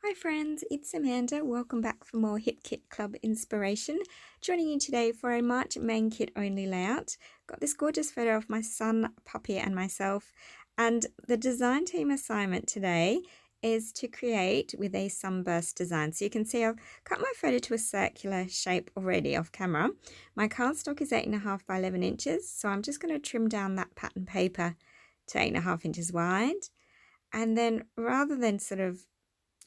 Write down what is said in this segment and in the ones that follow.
Hi friends, it's Amanda. Welcome back for more Hip Kit Club inspiration. Joining you today for a March main kit only layout. Got this gorgeous photo of my son, puppy and myself, and the design team assignment today is to create with a sunburst design. So you can see I've cut my photo to a circular shape already off camera. My cardstock is 8.5 by 11 inches, so I'm just going to trim down that pattern paper to 8.5 inches wide. And then rather than sort of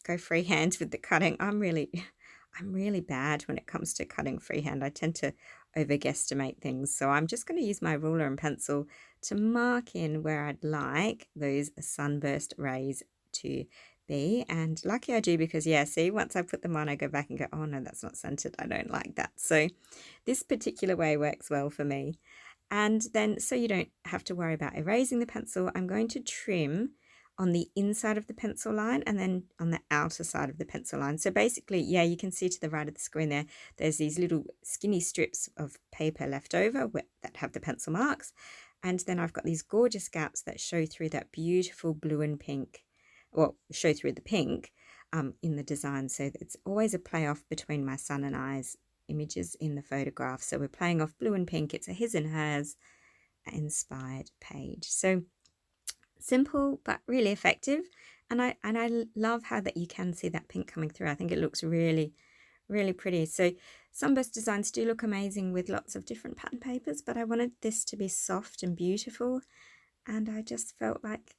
go freehand with the cutting. I'm really bad when it comes to cutting freehand. I tend to overguesstimate things. So I'm just going to use my ruler and pencil to mark in where I'd like those sunburst rays to be. And lucky I do, because yeah, see, once I put them on, I go back and go, oh no, that's not centered. I don't like that. So this particular way works well for me. And then, so you don't have to worry about erasing the pencil, I'm going to trim on the inside of the pencil line and then on the outer side of the pencil line. So basically, yeah, you can see to the right of the screen there, there's these little skinny strips of paper left over that have the pencil marks. And then I've got these gorgeous gaps that show through that beautiful blue and pink, well, show through the pink in the design. So it's always a play off between my son and I's images in the photograph. So we're playing off blue and pink. It's a his and hers inspired page. So simple but really effective, and I love how that you can see that pink coming through. I think it looks really pretty. So sunburst designs do look amazing with lots of different pattern papers, but I wanted this to be soft and beautiful, and I just felt like,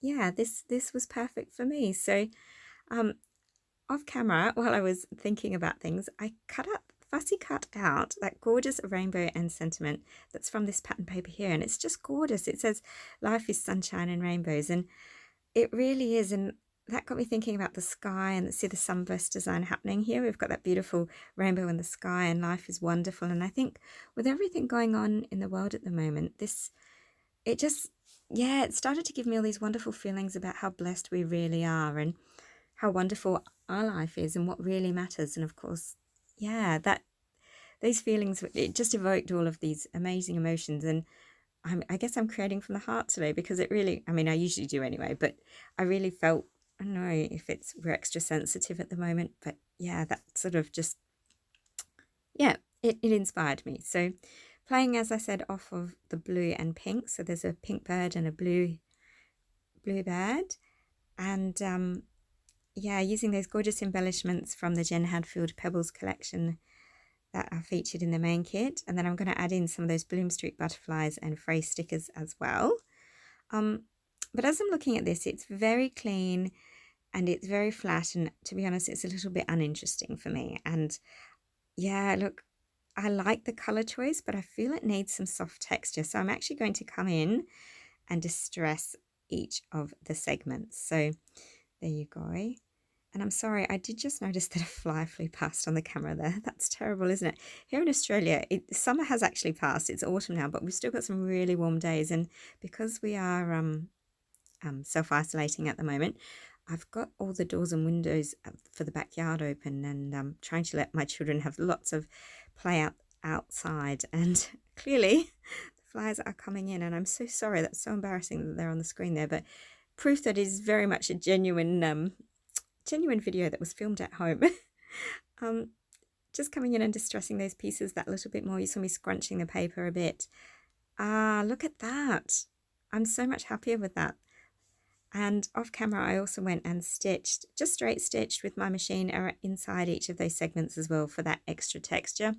yeah, this was perfect for me. So off camera, while I was thinking about things, I fussy cut out that gorgeous rainbow and sentiment that's from this pattern paper here, and it's just gorgeous. It says life is sunshine and rainbows, and it really is. And that got me thinking about the sky, and see the sunburst design happening here. We've got that beautiful rainbow in the sky, and life is wonderful. And I think with everything going on in the world at the moment, it started to give me all these wonderful feelings about how blessed we really are, and how wonderful our life is, and what really matters. And of course, yeah, these feelings, it just evoked all of these amazing emotions. And I guess I'm creating from the heart today, because it really, I mean, I usually do anyway, but I really felt, I don't know if we're extra sensitive at the moment, but yeah, that sort of just, yeah, it inspired me. So playing, as I said, off of the blue and pink. So there's a pink bird and a blue bird. And yeah, using those gorgeous embellishments from the Jen Hadfield Pebbles collection that are featured in the main kit. And then I'm going to add in some of those Bloom Street butterflies and phrase stickers as well. But as I'm looking at this, it's very clean and it's very flat. And to be honest, it's a little bit uninteresting for me. And yeah, look, I like the color choice, but I feel it needs some soft texture. So I'm actually going to come in and distress each of the segments. So there you go. And I'm sorry, I did just notice that a fly flew past on the camera there. That's terrible, isn't it? Here in Australia, summer has actually passed. It's autumn now, but we've still got some really warm days. And because we are self-isolating at the moment, I've got all the doors and windows for the backyard open, and trying to let my children have lots of play outside. And clearly, the flies are coming in, and I'm so sorry. That's so embarrassing that they're on the screen there, but proof that it is very much a genuine video that was filmed at home. Just coming in and distressing those pieces that little bit more. You saw me scrunching the paper a bit. Look at that. I'm so much happier with that. And off camera, I also went and stitched, just straight stitched with my machine inside each of those segments as well for that extra texture.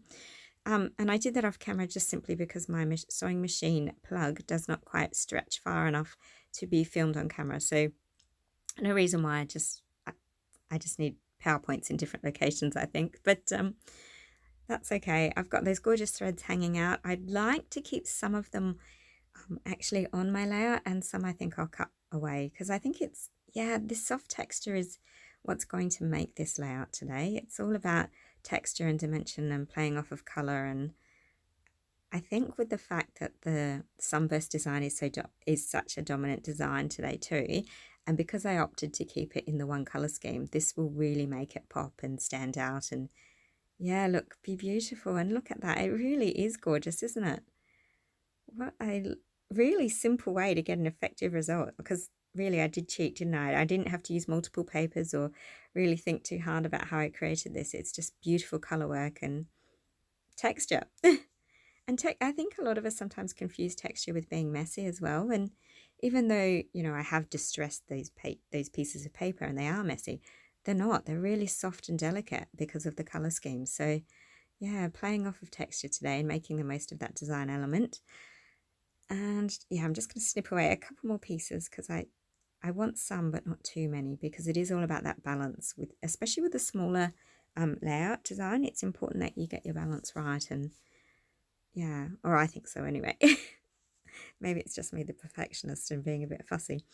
And I did that off camera just simply because my sewing machine plug does not quite stretch far enough to be filmed on camera. So no reason why. I just need PowerPoints in different locations, I think. But that's okay. I've got those gorgeous threads hanging out. I'd like to keep some of them actually on my layout, and some I think I'll cut away, because I think this soft texture is what's going to make this layout today. It's all about texture and dimension and playing off of color. And I think with the fact that the sunburst design is such a dominant design today too, and because I opted to keep it in the one color scheme, this will really make it pop and stand out. And yeah, look, be beautiful. And look at that. It really is gorgeous, isn't it? What a really simple way to get an effective result, because really, I did cheat, didn't I? I didn't have to use multiple papers or really think too hard about how I created this. It's just beautiful color work and texture. And I think a lot of us sometimes confuse texture with being messy as well. And even though, I have distressed those pieces of paper and they are messy, they're not. They're really soft and delicate because of the color scheme. So yeah, playing off of texture today and making the most of that design element. And yeah, I'm just going to snip away a couple more pieces because I want some, but not too many, because it is all about that balance, especially with the smaller layout design. It's important that you get your balance right, and yeah, or I think so anyway. Maybe it's just me, the perfectionist, and being a bit fussy.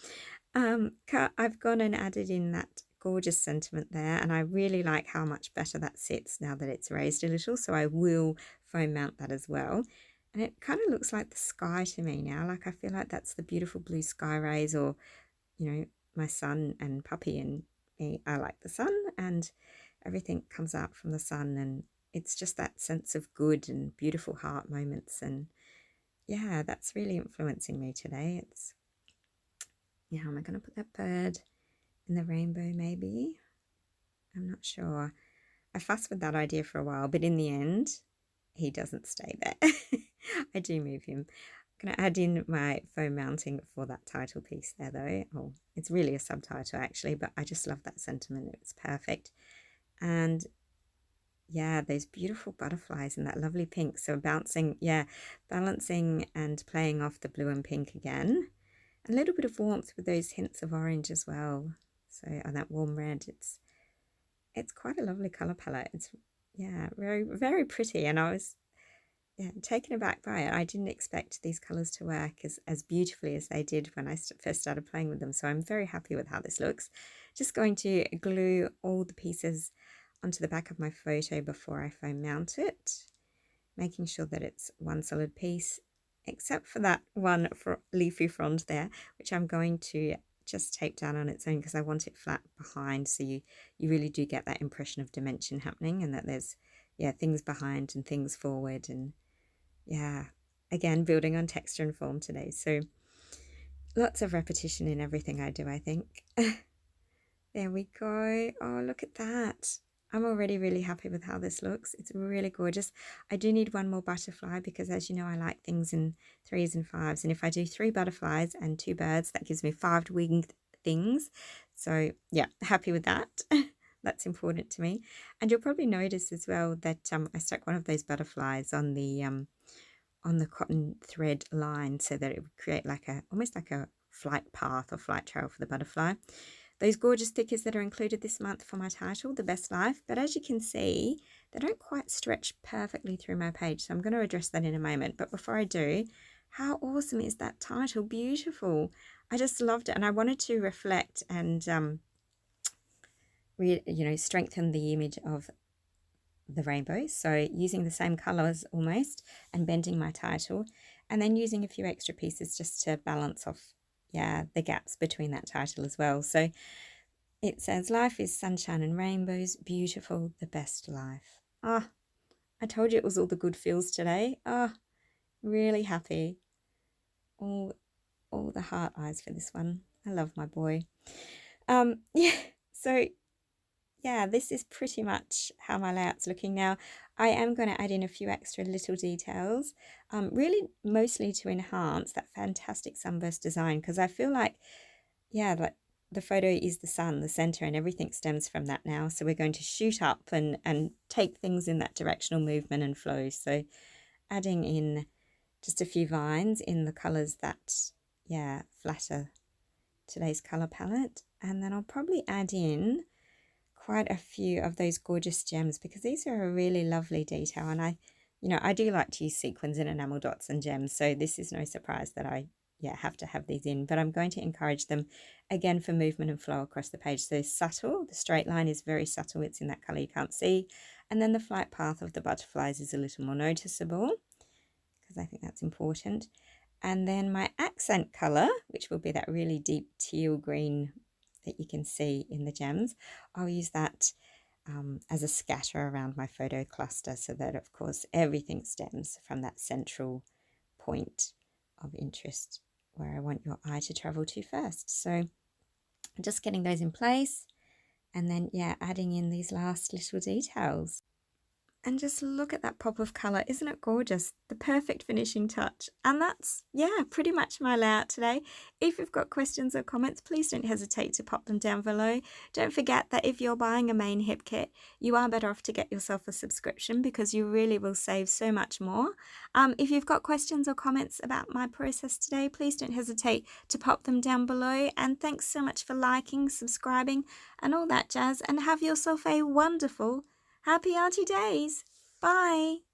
I've gone and added in that gorgeous sentiment there, and I really like how much better that sits now that it's raised a little, so I will foam mount that as well. And it kind of looks like the sky to me now. Like, I feel like that's the beautiful blue sky rays, or my son and puppy and me are like the sun, and everything comes out from the sun, and it's just that sense of good and beautiful heart moments. And yeah, that's really influencing me today. Yeah, am I going to put that bird in the rainbow maybe? I'm not sure. I fussed with that idea for a while, but in the end, he doesn't stay there. I do move him. I'm going to add in my foam mounting for that title piece there though. Oh, it's really a subtitle actually, but I just love that sentiment. It's perfect. And yeah, those beautiful butterflies in that lovely pink. So balancing and playing off the blue and pink again. A little bit of warmth with those hints of orange as well. So on that warm red, it's quite a lovely color palette. It's very, very pretty, and I was taken aback by it. I didn't expect these colors to work as beautifully as they did when I first started playing with them. So I'm very happy with how this looks. Just going to glue all the pieces onto the back of my photo before I foam mount it, making sure that it's one solid piece, except for that one leafy frond there, which I'm going to just tape down on its own because I want it flat behind, so you really do get that impression of dimension happening, and that there's things behind and things forward, and again, building on texture and form today. So lots of repetition in everything I do, I think. There we go. Oh, look at that. I'm already really happy with how this looks. It's really gorgeous. I do need one more butterfly because, as you know, I like things in 3s and 5s. And if I do 3 butterflies and 2 birds, that gives me 5 winged things. So yeah, happy with that. That's important to me. And you'll probably notice as well that I stuck one of those butterflies on the cotton thread line so that it would create almost like a flight path or flight trail for the butterfly. Those gorgeous stickers that are included this month for my title, The Best Life, but as you can see, they don't quite stretch perfectly through my page, so I'm going to address that in a moment. But before I do, how awesome is that title? Beautiful. I just loved it, and I wanted to reflect and strengthen the image of the rainbow, so using the same colors almost and bending my title, and then using a few extra pieces just to balance off the gaps between that title as well. So it says, life is sunshine and rainbows, beautiful, the best life. I told you it was all the good feels today. Really happy. All the heart eyes for this one. I love my boy. So this is pretty much how my layout's looking now. I am going to add in a few extra little details, really mostly to enhance that fantastic sunburst design, because I feel like, like the photo is the sun, the center, and everything stems from that now. So we're going to shoot up and take things in that directional movement and flow. So adding in just a few vines in the colors that, flatter today's color palette. And then I'll probably add in quite a few of those gorgeous gems, because these are a really lovely detail, and I do like to use sequins and enamel dots and gems, so this is no surprise that I have to have these in, but I'm going to encourage them again for movement and flow across the page. So subtle, the straight line is very subtle, it's in that color you can't see, and then the flight path of the butterflies is a little more noticeable because I think that's important. And then my accent color, which will be that really deep teal green that you can see in the gems, I'll use that as a scatter around my photo cluster, so that of course everything stems from that central point of interest where I want your eye to travel to first. So just getting those in place, and then yeah, adding in these last little details. And just look at that pop of colour. Isn't it gorgeous? The perfect finishing touch. And that's, yeah, pretty much my layout today. If you've got questions or comments, please don't hesitate to pop them down below. Don't forget that if you're buying a main hip kit, you are better off to get yourself a subscription because you really will save so much more. If you've got questions or comments about my process today, please don't hesitate to pop them down below. And thanks so much for liking, subscribing, and all that jazz. And have yourself a wonderful Happy Arty days! Bye!